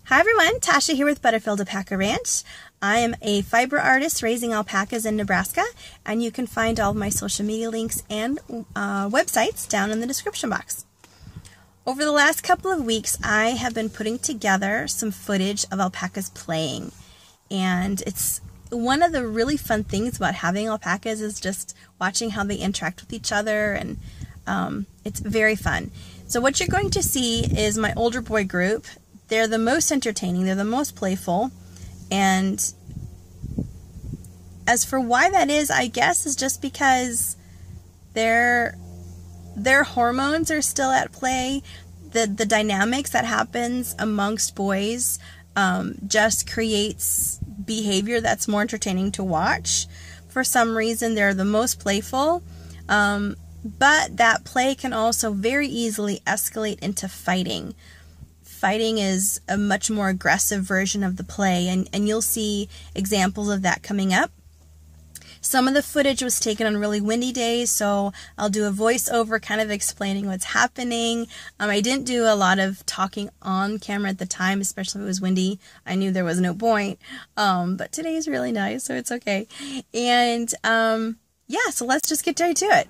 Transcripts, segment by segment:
Hi everyone, Tasha here with Butterfield Alpaca Ranch. I am a fiber artist raising alpacas in Nebraska, and you can find all of my social media links and websites down in the description box. Over the last couple of weeks, I have been putting together some footage of alpacas playing, and it's one of the really fun things about having alpacas is just watching how they interact with each other, and it's very fun. So what you're going to see is my older boy group. They're the most entertaining, they're the most playful, and as for why that is, I guess is just because their hormones are still at play. The dynamics that happens amongst boys just creates behavior that's more entertaining to watch. For some reason, they're the most playful, but that play can also very easily escalate into fighting. Fighting is a much more aggressive version of the play, and you'll see examples of that coming up. Some of the footage was taken on really windy days, so I'll do a voiceover kind of explaining what's happening. I didn't do a lot of talking on camera at the time, especially if it was windy. I knew there was no point, but today is really nice, so it's okay. And yeah, so let's just get right to it.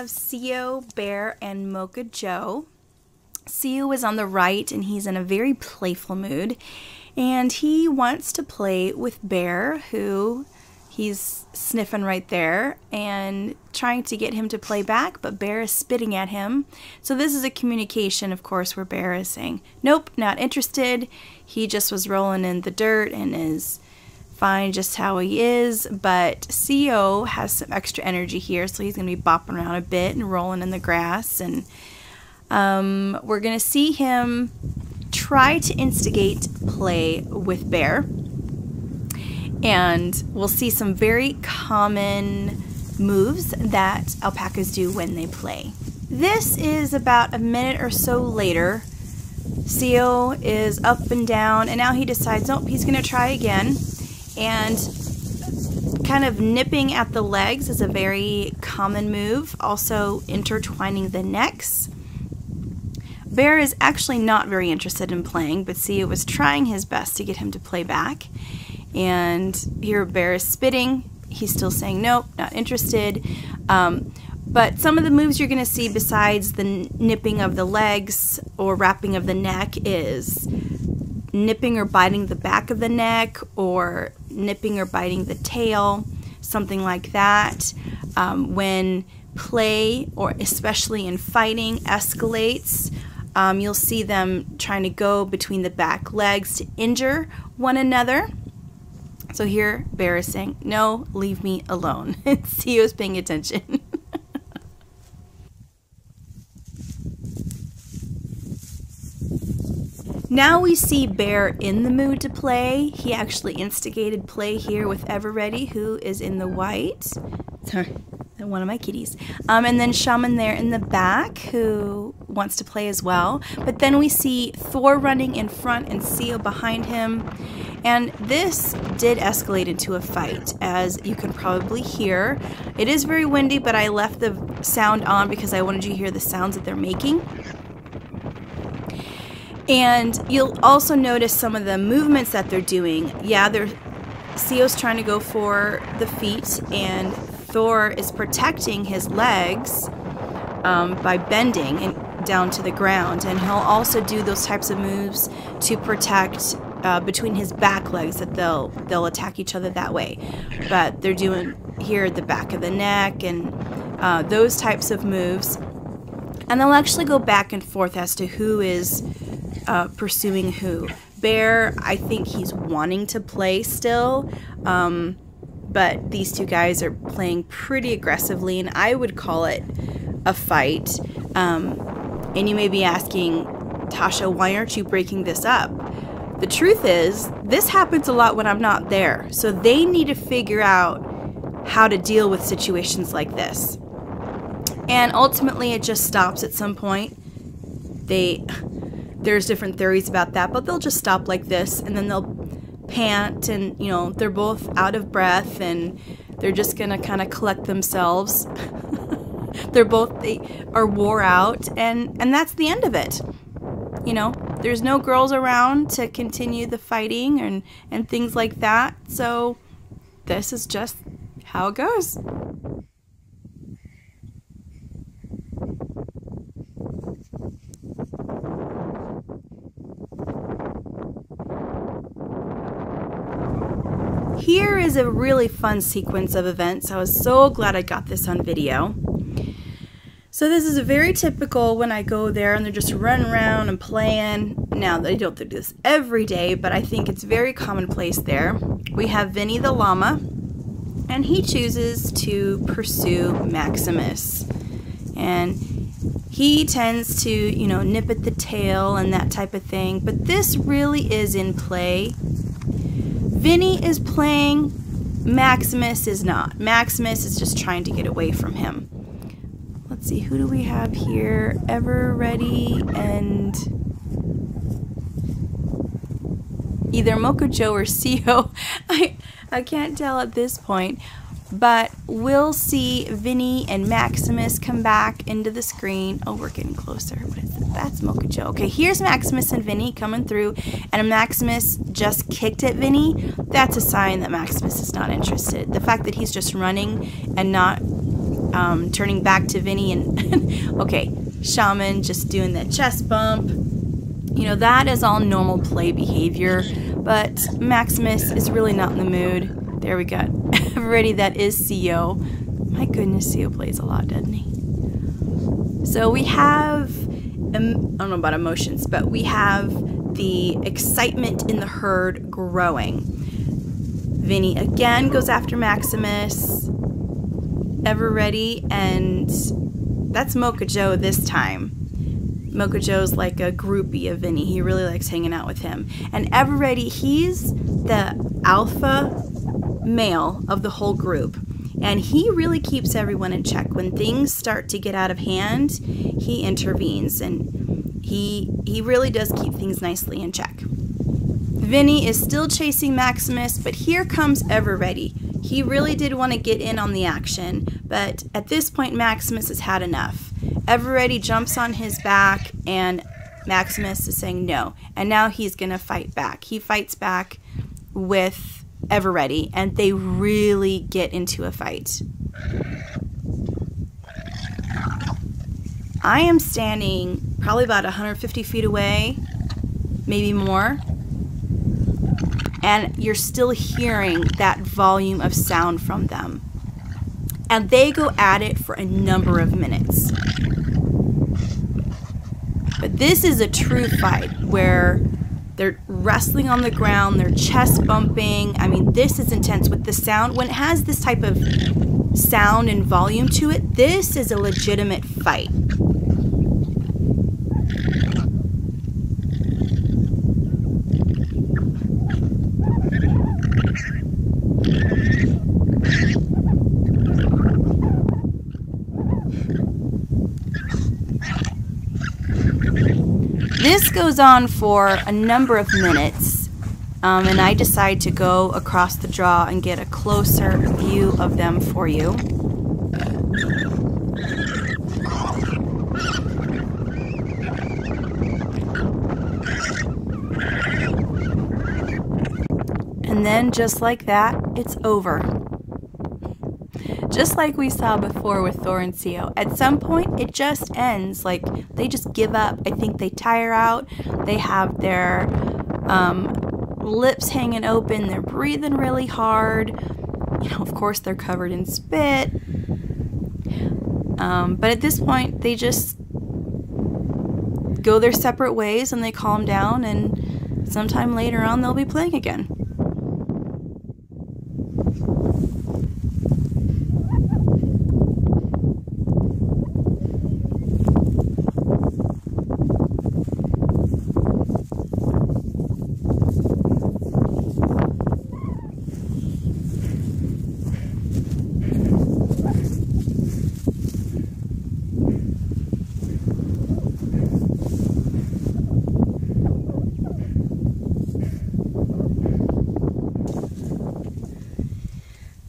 CEO, Bear, and Mocha Joe. CEO is on the right, and he's in a very playful mood, and he wants to play with Bear, who he's sniffing right there and trying to get him to play back, but Bear is spitting at him. So this is a communication, of course, where Bear is saying, nope, not interested. He just was rolling in the dirt and is fine just how he is, but CEO has some extra energy here, so he's going to be bopping around a bit and rolling in the grass, and we're going to see him try to instigate play with Bear, and we'll see some very common moves that alpacas do when they play. This is about a minute or so later. CEO is up and down, and now he decides, nope, he's going to try again. And kind of nipping at the legs is a very common move, also intertwining the necks. Bear is actually not very interested in playing, but CEO was trying his best to get him to play back. And here Bear is spitting. He's still saying, nope, not interested. But some of the moves you're going to see besides the nipping of the legs or wrapping of the neck is nipping or biting the back of the neck, or nipping or biting the tail, something like that. When play, or especially in fighting, escalates, you'll see them trying to go between the back legs to injure one another. So here Bear is saying, no, leave me alone. CEO's paying attention. Now we see Bear in the mood to play. He actually instigated play here with Everready, who is in the white. Sorry, one of my kitties. And then Shaman there in the back, who wants to play as well. But then we see Thor running in front and CEO behind him. And this did escalate into a fight, as you can probably hear. It is very windy, but I left the sound on because I wanted you to hear the sounds that they're making. And you'll also notice some of the movements that they're doing. Yeah, CEO's trying to go for the feet, and Thor is protecting his legs, by bending and down to the ground, and he'll also do those types of moves to protect between his back legs, that they'll attack each other that way. But they're doing here the back of the neck and those types of moves, and they'll actually go back and forth as to who is pursuing who. Bear, I think he's wanting to play still, but these two guys are playing pretty aggressively, and I would call it a fight. And you may be asking, Tasha, why aren't you breaking this up? The truth is, this happens a lot when I'm not there, so they need to figure out how to deal with situations like this. And ultimately, it just stops at some point. There's different theories about that, but they'll just stop like this, and then they'll pant, and you know, they're both out of breath, and they're just gonna kind of collect themselves. They are wore out, and that's the end of it. You know, there's no girls around to continue the fighting and things like that, so this is just how it goes. Here is a really fun sequence of events. I was so glad I got this on video. So this is a very typical when I go there and they're just running around and playing. Now, they don't do this every day, but I think it's very commonplace there. We have Vinny the llama, and he chooses to pursue Maximus. And he tends to, you know, nip at the tail and that type of thing, but this really is in play. Vinny is playing, Maximus is not. Maximus is just trying to get away from him. Let's see, who do we have here? RAVELRY and either Mocha Joe or CO. I can't tell at this point, but we'll see Vinny and Maximus come back into the screen. Oh, we're getting closer. What is it? That's Mocha Joe. Okay, here's Maximus and Vinny coming through, and Maximus just kicked at Vinny. That's a sign that Maximus is not interested. The fact that he's just running and not turning back to Vinny and okay, Shaman just doing that chest bump. You know, that is all normal play behavior, but Maximus is really not in the mood. There we go. Already that is CO. My goodness, CO plays a lot, doesn't he? So we have, I don't know about emotions, but we have the excitement in the herd growing. Vinny again goes after Maximus. RAVELRY, and that's Mocha Joe this time. Mocha Joe's like a groupie of Vinny. He really likes hanging out with him. And RAVELRY, he's the alpha male of the whole group. And he really keeps everyone in check. When things start to get out of hand, he intervenes. And he really does keep things nicely in check. Vinny is still chasing Maximus, but here comes RAVELRY. He really did want to get in on the action, but at this point Maximus has had enough. RAVELRY jumps on his back, and Maximus is saying no, and now he's going to fight back. He fights back with RAVELRY, and they really get into a fight. I am standing probably about 150 feet away, maybe more. And you're still hearing that volume of sound from them. And they go at it for a number of minutes. But this is a true fight where they're wrestling on the ground, they're chest bumping. I mean, this is intense with the sound. When it has this type of sound and volume to it, this is a legitimate fight. This goes on for a number of minutes, and I decide to go across the draw and get a closer view of them for you. And then just like that, it's over. Just like we saw before with Thor and Co. At some point, it just ends. Like, they just give up. I think they tire out. They have their lips hanging open. They're breathing really hard. You know, of course, they're covered in spit. But at this point, they just go their separate ways and they calm down, and sometime later on, they'll be playing again.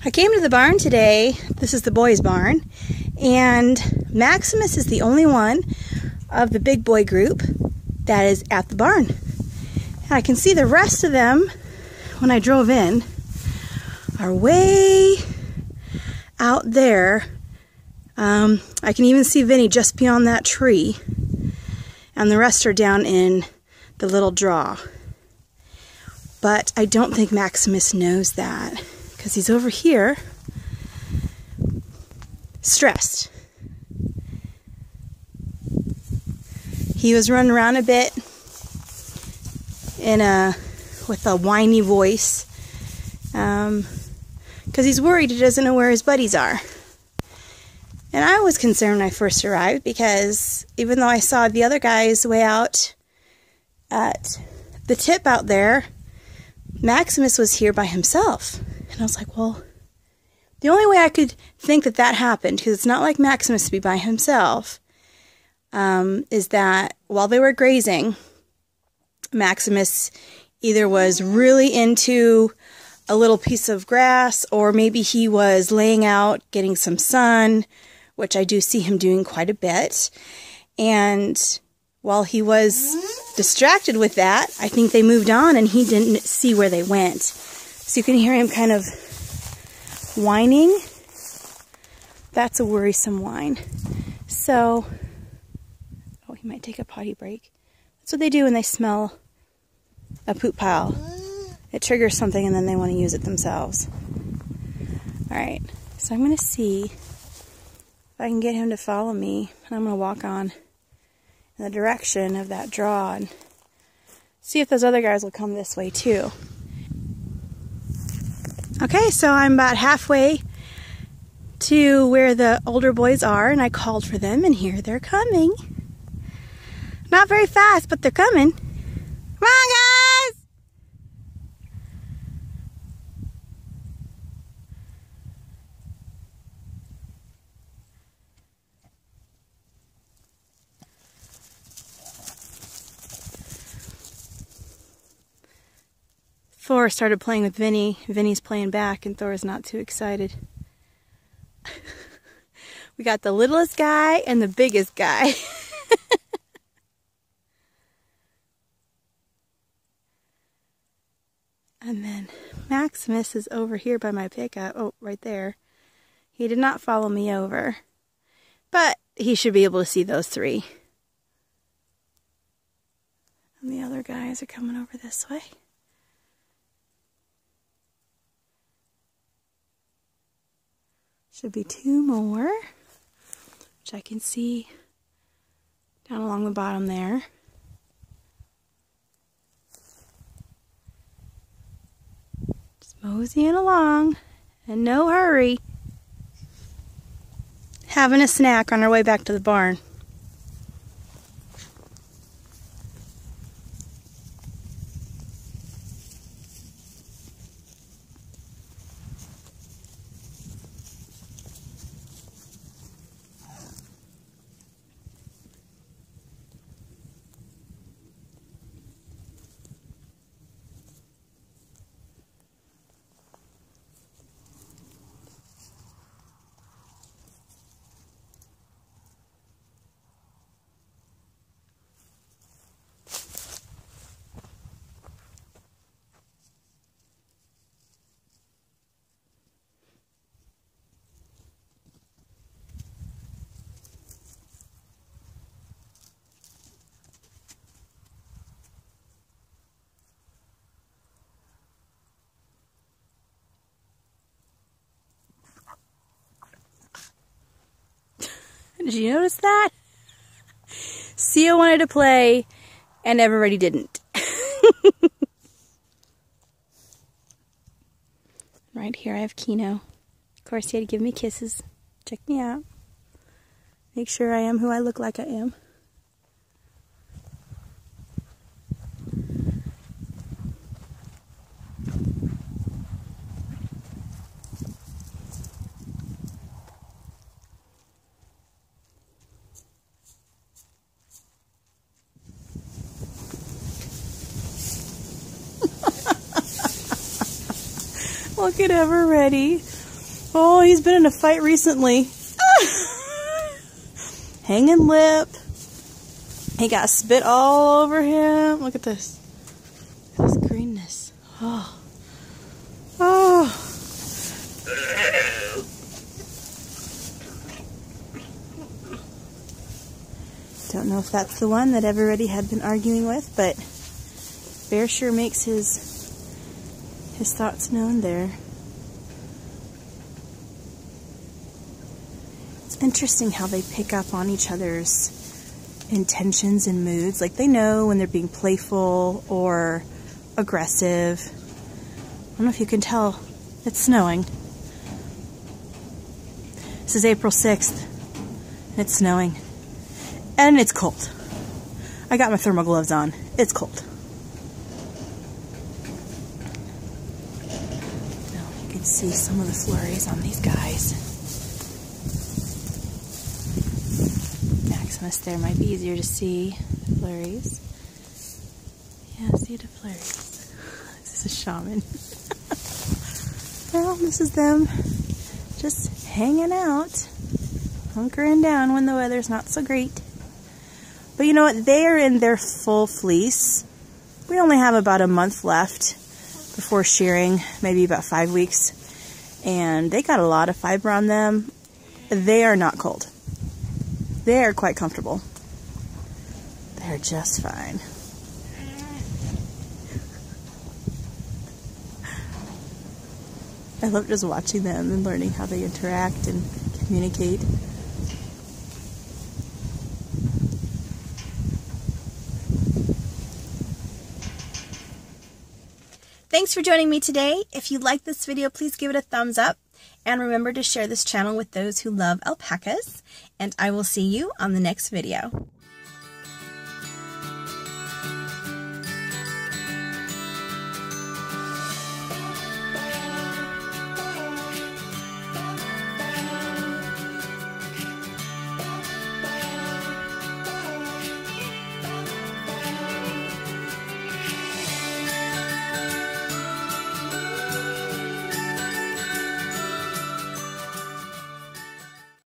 I came to the barn today. This is the boys' barn, and Maximus is the only one of the big boy group that is at the barn. And I can see the rest of them, when I drove in, are way out there. I can even see Vinny just beyond that tree, and the rest are down in the little draw. But I don't think Maximus knows that, because he's over here, stressed. He was running around a bit with a whiny voice, because he's worried he doesn't know where his buddies are. And I was concerned when I first arrived, because even though I saw the other guys way out at the tip out there, Maximus was here by himself. And I was like, well, the only way I could think that that happened, because it's not like Maximus to be by himself, is that while they were grazing, Maximus either was really into a little piece of grass, or maybe he was laying out, getting some sun, which I do see him doing quite a bit. And while he was distracted with that, I think they moved on and he didn't see where they went. So you can hear him kind of whining. That's a worrisome whine. So, oh, he might take a potty break. That's what they do when they smell a poop pile. It triggers something and then they want to use it themselves. Alright, so I'm going to see if I can get him to follow me. And I'm going to walk on in the direction of that draw and see if those other guys will come this way too. Okay, so I'm about halfway to where the older boys are, and I called for them, and here they're coming. Not very fast, but they're coming. Come on, guys! Thor started playing with Vinny. Vinny's playing back, and Thor's not too excited. We got the littlest guy and the biggest guy. And then Maximus is over here by my pickup. Oh, right there. He did not follow me over. But he should be able to see those three. And the other guys are coming over this way. Should be two more, which I can see down along the bottom there. Just moseying along, and no hurry. Having a snack on our way back to the barn. Did you notice that? Seal wanted to play, and everybody didn't. Right here I have Kino. Of course, he had to give me kisses. Check me out. Make sure I am who I look like I am. Look at Everready. Oh, he's been in a fight recently. Hanging lip. He got spit all over him. Look at this. Look at this greenness. Oh. Oh. Don't know if that's the one that Everready had been arguing with, but Bear sure makes his thoughts known there. It's interesting how they pick up on each other's intentions and moods. Like, they know when they're being playful or aggressive. I don't know if you can tell. It's snowing. This is April 6th, and it's snowing. And it's cold. I got my thermal gloves on. It's cold. You can see some of the flurries on these guys. Maximus there might be easier to see. Flurries. Yeah, see the flurries. This is a shaman. Well, this is them just hanging out, hunkering down when the weather's not so great. But you know what? They are in their full fleece. We only have about a month left before shearing, maybe about 5 weeks. And they got a lot of fiber on them. They are not cold. They are quite comfortable. They're just fine. I love just watching them and learning how they interact and communicate. Thanks for joining me today. If you like this video, please give it a thumbs up. And remember to share this channel with those who love alpacas. And I will see you on the next video.